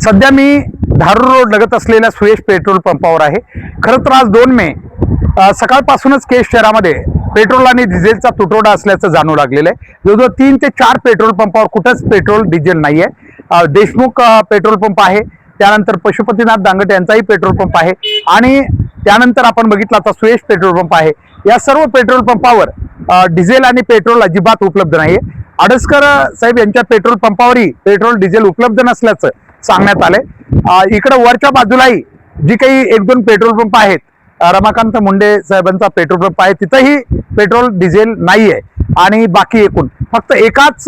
सध्या मी धारूर रोड लगत असलेल्या सुयश पेट्रोल पंपावर आहे। खरं तर आज 2 मे सकाळपासूनच केज शहरामध्ये पेट्रोल आणि डिझेलचा तुटवडा असल्याचं जाणू लागलेलं आहे। जवळजवळ 3 ते 4 पेट्रोल पंपावर कुठंच पेट्रोल डिझेल नाही आहे। देशमुख पेट्रोल पंप आहे, त्यानंतर पशुपतीनाथ दांगट यांचाही पेट्रोल पंप आहे आणि त्यानंतर आपण बघितलं आता सुयश पेट्रोल पंप आहे। या सर्व पेट्रोल पंपावर डिझेल आणि पेट्रोल अजिबात उपलब्ध नाहीये। आडसकर साहेब यांच्या पेट्रोल पंपावरही पेट्रोल डिझेल उपलब्ध नसल्याचं सांगण्यात आलंय। इकडे वरच्या बाजूलाही जी काही 1-2 पेट्रोल पंप आहेत, रमाकांत मुंडे साहेबांचा पेट्रोल पंप आहे, तिथंही पेट्रोल डिझेल नाहीये आणि बाकी एकूण फक्त एकाच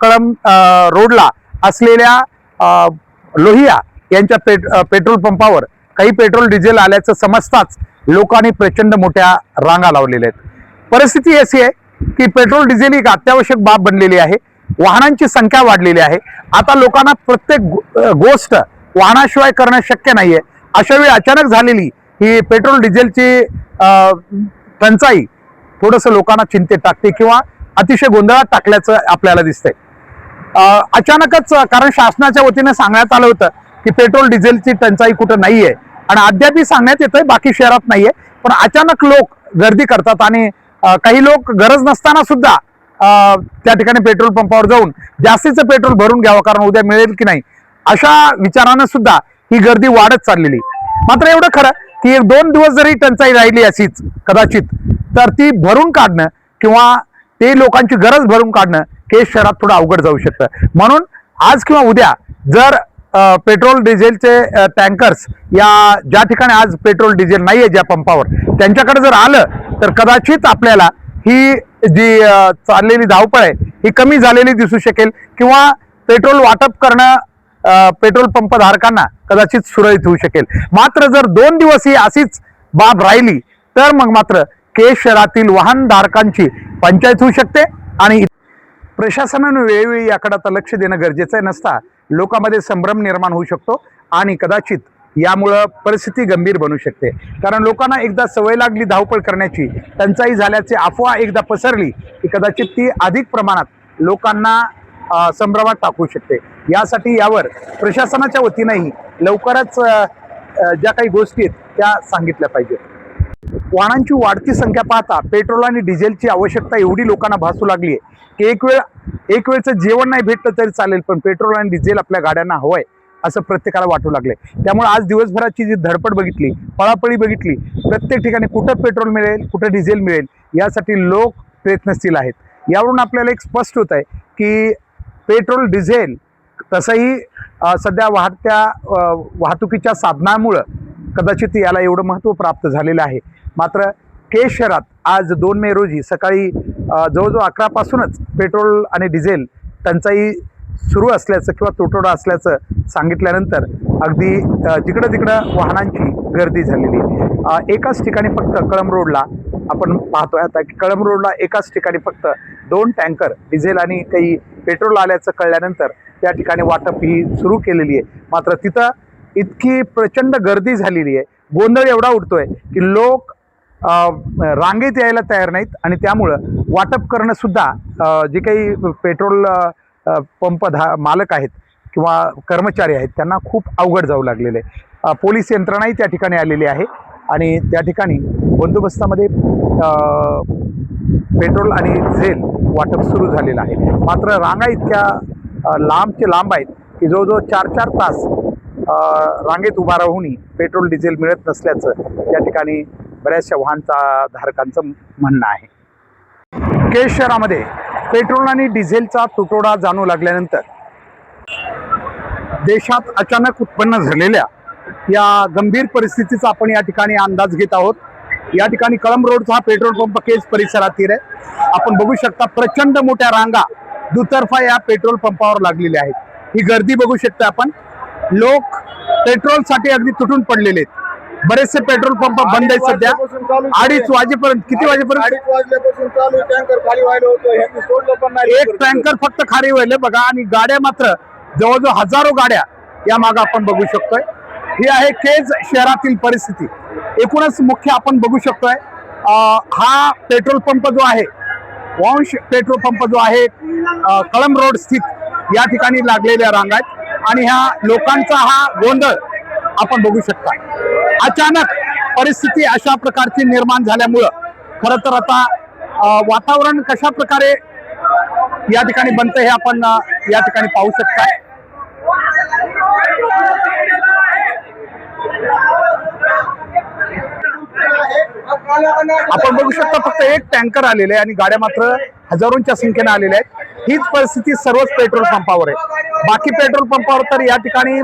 कळंब रोडला असलेल्या लोहिया यांच्या पेट्रोल पंपावर काही पेट्रोल डिझेल आल्याचं समजताच लोकांनी प्रचंड मोठ्या रांगा लावलेल्या आहेत। परिस्थिती अशी आहे की पेट्रोल डिझेल ही अत्यावश्यक बाब बनलेली आहे। वाहनांची संख्या वाढलेली आहे। आता लोकांना प्रत्येक गोष्ट वाहनाशिवाय करणं शक्य नाहीये। अशा वेळी अचानक झालेली ही पेट्रोल डिझेलची टंचाई थोडंसं लोकांना चिंतेत टाकते किंवा अतिशय गोंधळात टाकल्याचं आपल्याला दिसतंय। अचानकच कारण शासनाच्या वतीने सांगण्यात आलं होतं की पेट्रोल डिझेलची टंचाई कुठं नाहीये आणि अद्यापही सांगण्यात येतंय बाकी शहरात नाहीये, पण अचानक लोक गर्दी करतात आणि काही लोक गरज नसताना सुद्धा त्या ठिकाणी पेट्रोल पंपावर जाऊन जास्तीचं पेट्रोल भरून घ्यावं कारण उद्या मिळेल की नाही अशा विचारानं सुद्धा ही गर्दी वाढत चाललेली। मात्र एवढं खरं की 1-2 दिवस जरी टंचाई राहिली अशीच कदाचित तर ती भरून काढणं किंवा ते लोकांची गरज भरून काढणं केज शहरात थोडं अवघड जाऊ शकतं। म्हणून आज किंवा उद्या जर पेट्रोल डिझेलचे टँकर्स या ज्या ठिकाणी आज पेट्रोल डिझेल नाहीये ज्या पंपावर त्यांच्याकडे जर आलं तर कदाचित आपल्याला ही जी चाललेली धावपळ आहे ही कमी झालेली दिसू शकेल किंवा पेट्रोल वाटप करणं पेट्रोल पंप धारकांना कदाचित सुरळीत होऊ शकेल। मात्र जर 2 दिवस ही अशीच बाब राहिली तर मग मात्र केज शहरातील वाहनधारकांची पंचायत होऊ शकते आणि प्रशासनाने वेळोवेळी याकडे आता लक्ष देणं गरजेचं आहे। नसता लोकांमध्ये संभ्रम निर्माण होऊ शकतो आणि कदाचित यामुळं परिस्थिती गंभीर बनू शकते। कारण लोकांना एकदा सवय लागली धावपळ करण्याची, टंचाई झाल्याची अफवा एकदा पसरली की कदाचित ती अधिक प्रमाणात लोकांना संभ्रमात टाकू शकते। यासाठी यावर प्रशासनाच्या वतीनेही लवकरच ज्या काही गोष्टी आहेत त्या सांगितल्या पाहिजेत। वाहनांची वाढती संख्या पाहता पेट्रोल आणि डिझेलची आवश्यकता एवढी लोकांना भासू लागली आहे की एक वेळचं जेवण नाही भेटलं तरी चालेल, पण पेट्रोल आणि डिझेल आपल्या गाड्यांना हवंय असं प्रत्येकाला वाटू लागले। त्यामुळे आज दिवसभराची जी धडपड बघितली, पळापळी बघितली, प्रत्येक ठिकाणी कुठं पेट्रोल मिळेल कुठं डिझेल मिळेल यासाठी लोक प्रयत्नशील आहेत। यावरून आपल्याला एक स्पष्ट होत आहे की पेट्रोल डिझेल तसंही सध्या वाढत्या वाहतुकीच्या साधनामुळं कदाचित याला एवढं महत्त्व प्राप्त झालेलं आहे। मात्र केज शहरात आज 2 मे रोजी सकाळी जवळजवळ 11 पासूनच पेट्रोल आणि डिझेल टंचाई सुरू असल्याचं किंवा तुटवडा असल्याचं सांगितल्यानंतर अगदी जिकडं तिकडं वाहनांची गर्दी झालेली। एकाच ठिकाणी फक्त कळंब रोडला आपण पाहतोय आता की कळंब रोडला एकाच ठिकाणी फक्त 2 टँकर डिझेल आणि काही पेट्रोल आल्याचं कळल्यानंतर त्या ठिकाणी वाटप ही सुरू केलेली आहे। मात्र तिथं इतकी प्रचंड गर्दी झालेली आहे, गोंधळ एवढा उडतोय की लोक रांगेत यायला तयार नाहीत आणि त्यामुळं वाटप करणं सुद्धा जे काही पेट्रोल पंप मालक आहेत किंवा कर्मचारी आहेत त्यांना खूप अवघड जाऊ लागलेले आहे। पोलीस यंत्रणाही त्या ठिकाणी आलेली आहे आणि त्या ठिकाणी बंदोबस्तामध्ये पेट्रोल आणि डिझेल वाटप सुरू झालेलं आहे। मात्र रांगा इतक्या लांबचे लांब आहेत की जवळजवळ 4-4 तास रांगेत उभा राहूनही पेट्रोल डिझेल मिळत नसल्याचं त्या ठिकाणी बऱ्याचशा वाहनधारकांचं म्हणणं आहे। केज शहरामध्ये पेट्रोल आणि डिझेलचा तुटवडा जाणू लागल्यानंतर देशात अचानक उत्पन्न झालेल्या या गंभीर परिस्थितीचा आपण या ठिकाणी अंदाज घेत आहोत। या ठिकाणी कळंब रोडचा पेट्रोल पंप केज परिसरातील आहे। आपण बघू शकता प्रचंड मोठ्या रांगा दुतर्फा या पेट्रोल पंपावर लागलेल्या आहेत। ही गर्दी बघू शकता आपण, लोक पेट्रोलसाठी अगदी तुटून पडलेले आहेत। बरेचसे पेट्रोल पंप बंद आहेत सध्या। 2:30 वाजेपर्यंत, किती वाजेपर्यंत? 2:30 वाजल्यापासून चालू टँकर खाली व्हायला होतं, ह्यांनी सोडलं पण नाही। एक टँकर फक्त खाली व्हायले बघा आणि गाड्या मात्र जवळजवळ हजारो गाड्या या मागे आपण बघू शकतोय। ही आहे केज शहरातील परिस्थिती। एकूणच मुख्य आपण बघू शकतोय हा पेट्रोल पंप जो आहे, वंश पेट्रोल पंप जो आहे कळंब रोड स्थित, या ठिकाणी लागलेल्या रांगा आहेत। आणि ह्या लोकांचा हा गोंधळ आपण बघू शकता. अचानक परिस्थिती अशा प्रकारची निर्माण झाल्यामुळं खरं तर आता वातावरण कशा प्रकारे या ठिकाणी बनतं हे आपण या ठिकाणी पाहू शकता. आपण बघू शकता फक्त एक टँकर आलेले आहे आणि गाड्या मात्र हजारोंच्या संख्येने आलेल्या आहेत. हीच परिस्थिती सर्वच पेट्रोल पंपावर आहे. बाकी पेट्रोल पंपावर तर या ठिकाणी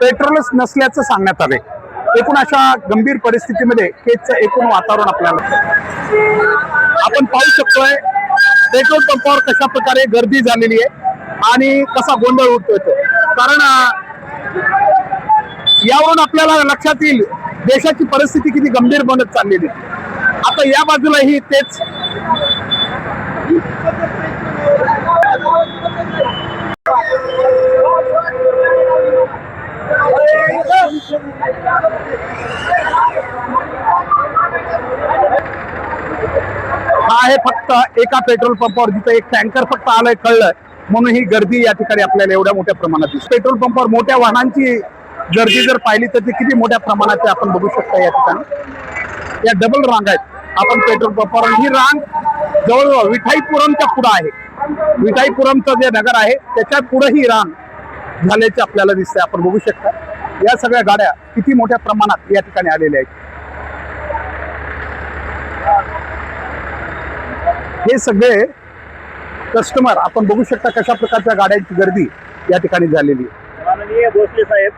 पेट्रोलच नसल्याचं सांगण्यात आले. एकूण अशा गंभीर परिस्थितीमध्ये केजचं एकूण वातावरण आपल्याला आपण पाहू शकतोय. पेट्रोल पंपावर कशा प्रकारे गर्दी झालेली आहे आणि कसा गोंधळ उडतोय तो. कारण यावरून आपल्याला लक्षात येईल देशाची परिस्थिती किती गंभीर बनत चाललेली. आता या बाजूलाही तेच हा आहे फक्त एका पेट्रोल पंपावर जिथे एक टँकर फक्त आलंय कळलंय म्हणून ही गर्दी या ठिकाणी आपल्याला एवढ्या मोठ्या प्रमाणात दिसते. पेट्रोल पंपावर मोठ्या वाहनांची गर्दी जर पाहिली तर ती किती मोठ्या प्रमाणात आपण बघू शकता. या ठिकाणी या डबल रांग आहेत आपण पेट्रोल पंपावर. ही रांग जवळजवळ विठाईपुरमच्या पुढे आहे. विठाईपुरमचं जे नगर आहे त्याच्या पुढे ही रांग झाल्याचे आपल्याला दिसते. आपण बघू शकता या सगळ्या गाड्या किती मोठ्या प्रमाणात या ठिकाणी आलेल्या आहेत. हे सगळे कस्टमर आपण बघू शकता कशा प्रकारच्या गाड्यांची गर्दी या ठिकाणी झालेली आहे. माननीय भोसले साहेब,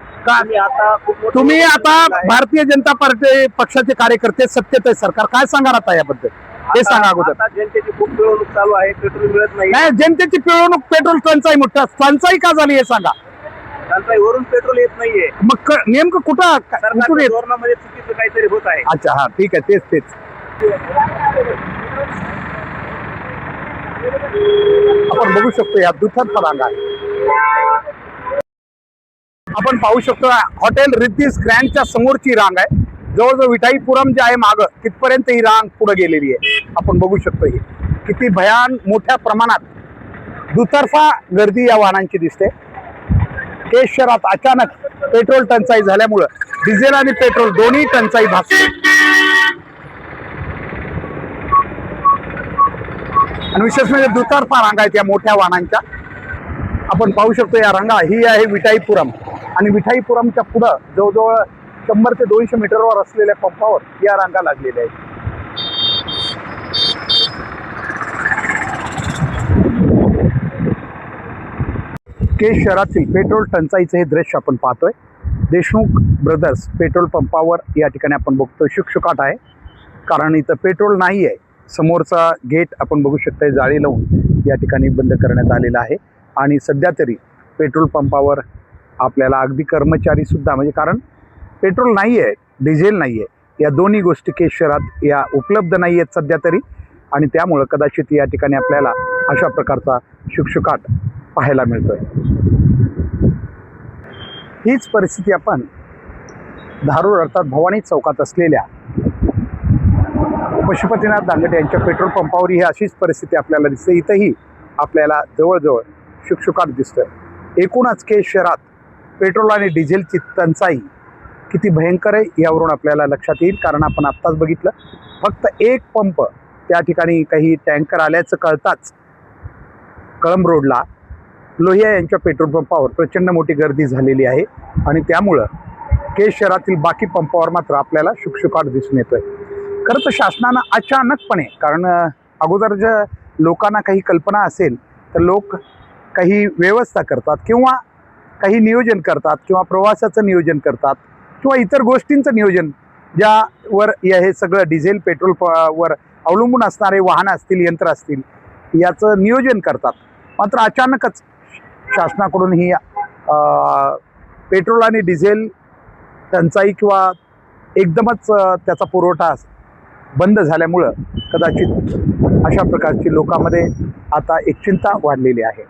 तुम्ही आता भारतीय जनता पार्टी पक्षाचे कार्यकर्ते, सत्तेत आहे सरकार, काय सांगा आता याबद्दल हे सांगा अगोदर. जनतेची खूप पिळवणूक चालू आहे, पेट्रोल मिळत नाही. जनतेची पिळवणूक, पेट्रोल टंचाई, मोठा टंचाई का झाली हे सांगा. वरून पेट्रोल येत नाहीये. मग नेमकं कुठं सरकारच्या धोरणामध्ये चुकीचं काहीतरी होत आहे. अच्छा, हा ठीक आहे, तेच आपण बघू शकतो. या दुथर्फा रांग आहे. आपण पाहू शकतो हॉटेल रिद्धिस ग्रँडच्या समोरची रांग आहे. जवळजवळ विठाईपुरम जे आहे मागं तिथपर्यंत ही रांग पुढे गेलेली आहे. आपण बघू शकतो ही किती भयान मोठ्या प्रमाणात दुतर्फा गर्दी या वाहनांची दिसते. केज शहरात अचानक पेट्रोल टंचाई झाल्यामुळं डिझेल आणि पेट्रोल दोन्ही टंचाई भासते आणि विशेष म्हणजे दुतर्फा रांगा आहेत या मोठ्या वाहनांच्या. आपण पाहू शकतो या रांगा ही आहे विठाईपुरम आणि विठाईपुरमच्या पुढं जवळजवळ 100 ते 200 मीटरवर असलेल्या पंपावर या रांगा लागलेल्या आहेत. केज शहरातील पेट्रोल टंचाईचे हे दृश्य आपण पाहतोय. देशमुख ब्रदर्स पेट्रोल पंपावर या ठिकाणी आपण बघतोय शुकशुकाट आहे. कारण इथं पेट्रोल नाही आहे. समोरचा गेट आपण बघू शकता जाळी लावून या ठिकाणी बंद करण्यात आलेला आहे आणि सध्या तरी पेट्रोल पंपावर आपल्याला अगदी कर्मचारी सुद्धा, म्हणजे कारण पेट्रोल नाही आहे, डिझेल नाही आहे, या दोन्ही गोष्टी केज शहरात या उपलब्ध नाही आहेत सध्या तरी आणि त्यामुळं कदाचित या ठिकाणी आपल्याला अशा प्रकारचा शुकशुकाट पाहायला मिळतोय. हीच परिस्थिती आपण धारूर अर्थात भवानी चौकात असलेल्या पशुपतीनाथ दांगटे यांच्या पेट्रोल पंपावर ही अशीच परिस्थिती आपल्याला दिसते. इथंही आपल्याला जवळजवळ शुकशुकाट दिसतोय. एकूणच केज शहरात पेट्रोल आणि डिझेलची टंचाई किती भयंकर आहे यावरून आपल्याला लक्षात येईल. कारण आपण आत्ताच बघितलं फक्त एक पंप त्या ठिकाणी काही टँकर आल्याचं कळताच कळंब रोडला लोहिया यांच्या पेट्रोल पंपावर प्रचंड मोठी गर्दी झालेली आहे आणि त्यामुळं केज शहरातील बाकी पंपावर मात्र आपल्याला शुकशुकाट दिसून येतोय. खरं तर शासनानं अचानकपणे, कारण अगोदर जर लोकांना काही कल्पना असेल तर लोक काही व्यवस्था करतात किंवा काही नियोजन करतात किंवा प्रवासाचं नियोजन करतात किंवा इतर गोष्टींचं नियोजन ज्यावर हे सगळं डिझेल पेट्रोल वर अवलंबून असणारे वाहनं असतील, यंत्र असतील, याचं नियोजन करतात. मात्र अचानकच शासनाकडून ही पेट्रोल आणि डिझेल टंचाई किंवा एकदमच त्याचा पुरवठा बंद झाल्यामुळं कदाचित अशा प्रकारची लोकांमध्ये आता एक चिंता वाढलेली आहे.